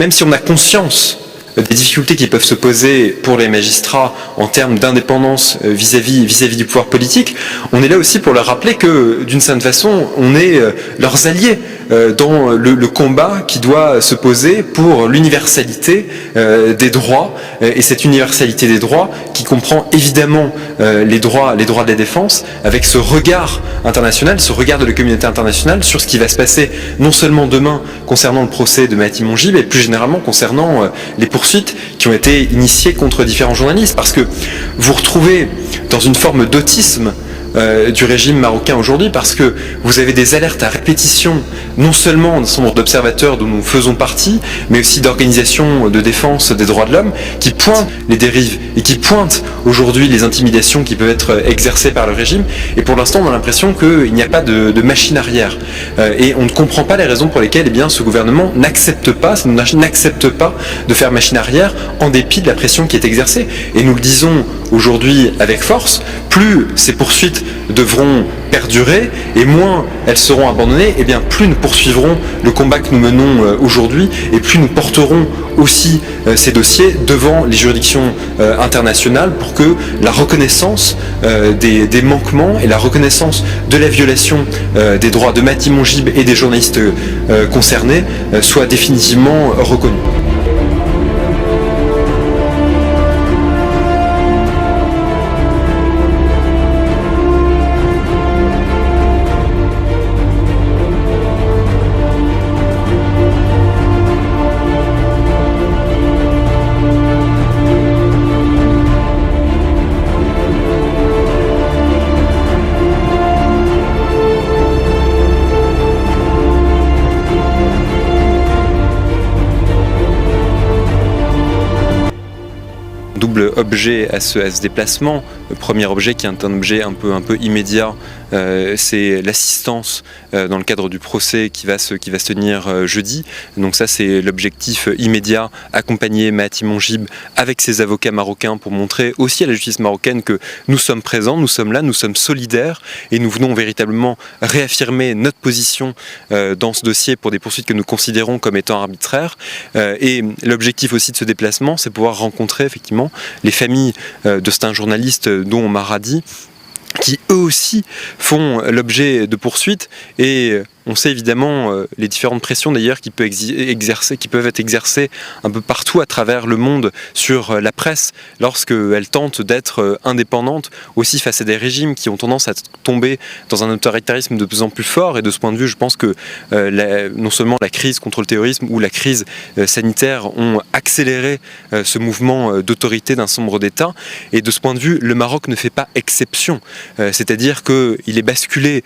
même si on a conscience des difficultés qui peuvent se poser pour les magistrats en termes d'indépendance vis-à-vis du pouvoir politique, on est là aussi pour leur rappeler que, d'une certaine façon, on est leurs alliés dans le combat qui doit se poser pour l'universalité des droits, et cette universalité des droits qui comprend évidemment les droits de la défense, avec ce regard international, ce regard de la communauté internationale sur ce qui va se passer non seulement demain concernant le procès de Mahaty Mongibe, mais plus généralement concernant les poursuites qui ont été initiées contre différents journalistes, parce que vous retrouvez dans une forme d'autisme du régime marocain aujourd'hui, parce que vous avez des alertes à répétition, non seulement d'un certain nombre d'observateurs dont nous faisons partie, mais aussi d'organisations de défense des droits de l'homme qui pointent les dérives et qui pointent aujourd'hui les intimidations qui peuvent être exercées par le régime. Et pour l'instant, on a l'impression qu'il n'y a pas de machine arrière. Et on ne comprend pas les raisons pour lesquelles ce gouvernement n'accepte pas de faire machine arrière en dépit de la pression qui est exercée. Et nous le disons aujourd'hui avec force, plus ces poursuites devront perdurer et moins elles seront abandonnées, et bien plus nous poursuivrons le combat que nous menons aujourd'hui, et plus nous porterons aussi ces dossiers devant les juridictions internationales pour que la reconnaissance des manquements et la reconnaissance de la violation des droits de Mahaty Mongibe et des journalistes concernés soit définitivement reconnue. Double objet à ce déplacement. Le premier objet qui est un objet un peu immédiat, c'est l'assistance dans le cadre du procès qui va se tenir jeudi. Donc ça, c'est l'objectif immédiat, accompagner Mahaty Mongibe avec ses avocats marocains pour montrer aussi à la justice marocaine que nous sommes présents, nous sommes là, nous sommes solidaires et nous venons véritablement réaffirmer notre position dans ce dossier pour des poursuites que nous considérons comme étant arbitraires. Et l'objectif aussi de ce déplacement, c'est pouvoir rencontrer effectivement les familles de certains journalistes dont on m'a dit, qui eux aussi font l'objet de poursuites, et on sait évidemment les différentes pressions d'ailleurs qui peuvent être exercées un peu partout à travers le monde sur la presse lorsqu'elle tente d'être indépendante, aussi face à des régimes qui ont tendance à tomber dans un autoritarisme de plus en plus fort. Et de ce point de vue, je pense que non seulement la crise contre le terrorisme ou la crise sanitaire ont accéléré ce mouvement d'autorité d'un certain nombre d'États, et de ce point de vue, le Maroc ne fait pas exception. C'est-à-dire qu'il est basculé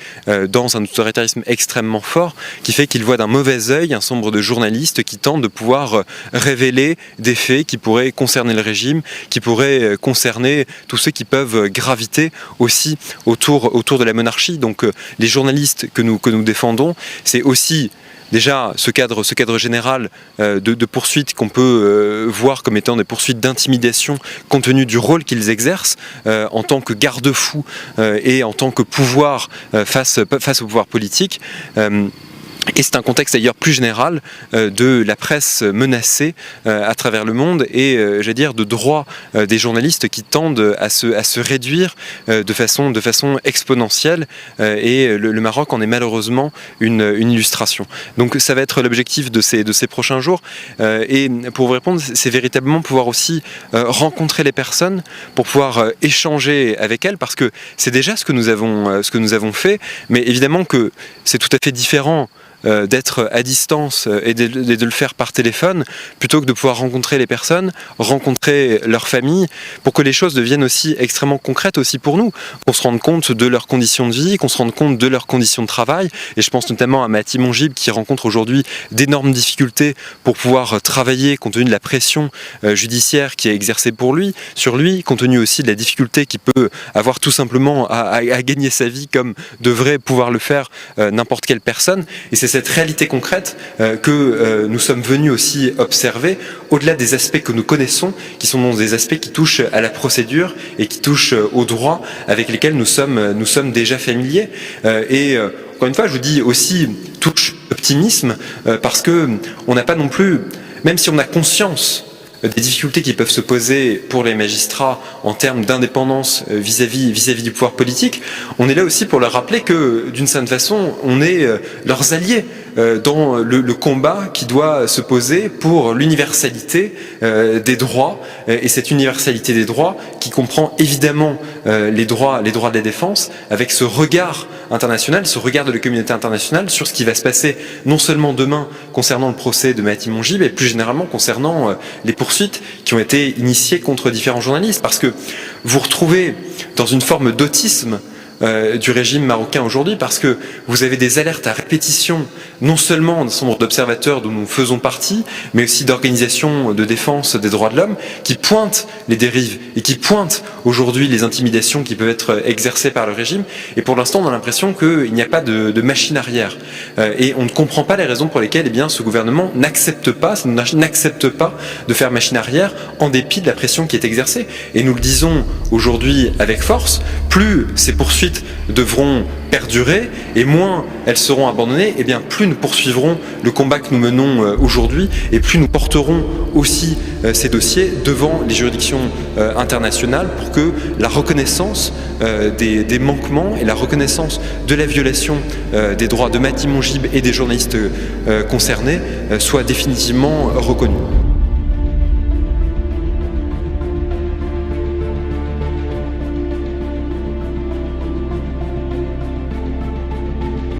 dans un autoritarisme extrêmement fort, qui fait qu'il voit d'un mauvais œil un certain nombre de journalistes qui tentent de pouvoir révéler des faits qui pourraient concerner le régime, qui pourraient concerner tous ceux qui peuvent graviter aussi autour de la monarchie. Donc les journalistes que nous défendons, c'est aussi déjà ce cadre général de poursuites qu'on peut voir comme étant des poursuites d'intimidation compte tenu du rôle qu'ils exercent en tant que garde-fous et en tant que pouvoir face au pouvoir politique. Et c'est un contexte d'ailleurs plus général de la presse menacée à travers le monde et j'allais dire de droits des journalistes qui tendent à se réduire de façon exponentielle, et le Maroc en est malheureusement une illustration. Donc ça va être l'objectif de ces prochains jours, et pour vous répondre, c'est véritablement pouvoir aussi rencontrer les personnes pour pouvoir échanger avec elles, parce que c'est déjà ce que nous avons fait, mais évidemment que c'est tout à fait différent d'être à distance et de le faire par téléphone plutôt que de pouvoir rencontrer les personnes, rencontrer leurs familles, pour que les choses deviennent aussi extrêmement concrètes aussi pour nous, qu'on se rende compte de leurs conditions de vie, qu'on se rende compte de leurs conditions de travail. Et je pense notamment à Mahaty Mongibe qui rencontre aujourd'hui d'énormes difficultés pour pouvoir travailler compte tenu de la pression judiciaire qui est exercée sur lui, compte tenu aussi de la difficulté qu'il peut avoir tout simplement à gagner sa vie comme devrait pouvoir le faire n'importe quelle personne. Et c'est cette réalité concrète que nous sommes venus aussi observer, au-delà des aspects que nous connaissons, qui sont des aspects qui touchent à la procédure et qui touchent aux droits avec lesquels nous sommes déjà familiers. Et encore une fois, je vous dis aussi touche optimisme, parce que on n'a pas non plus même si on a conscience des difficultés qui peuvent se poser pour les magistrats en termes d'indépendance vis-à-vis du pouvoir politique, on est là aussi pour leur rappeler que, d'une certaine façon, on est leurs alliés dans le combat qui doit se poser pour l'universalité des droits, et cette universalité des droits qui comprend évidemment les droits de la défense, avec ce regard international, ce regard de la communauté internationale sur ce qui va se passer non seulement demain concernant le procès de Mahaty Mongibe, mais plus généralement concernant les poursuites qui ont été initiées contre différents journalistes. Parce que vous retrouvez dans une forme d'autisme du régime marocain aujourd'hui, parce que vous avez des alertes à répétition, non seulement d'un certain nombre d'observateurs dont nous faisons partie, mais aussi d'organisations de défense des droits de l'homme qui pointent les dérives et qui pointent aujourd'hui les intimidations qui peuvent être exercées par le régime. Et pour l'instant, on a l'impression qu'il n'y a pas de machine arrière. Et on ne comprend pas les raisons pour lesquelles ce gouvernement n'accepte pas de faire machine arrière en dépit de la pression qui est exercée. Et nous le disons aujourd'hui avec force, plus ces poursuites devront perdurer et moins elles seront abandonnées, et bien plus nous poursuivrons le combat que nous menons aujourd'hui, et plus nous porterons aussi ces dossiers devant les juridictions internationales pour que la reconnaissance des manquements et la reconnaissance de la violation des droits de Mahaty Mongibe et des journalistes concernés soit définitivement reconnue.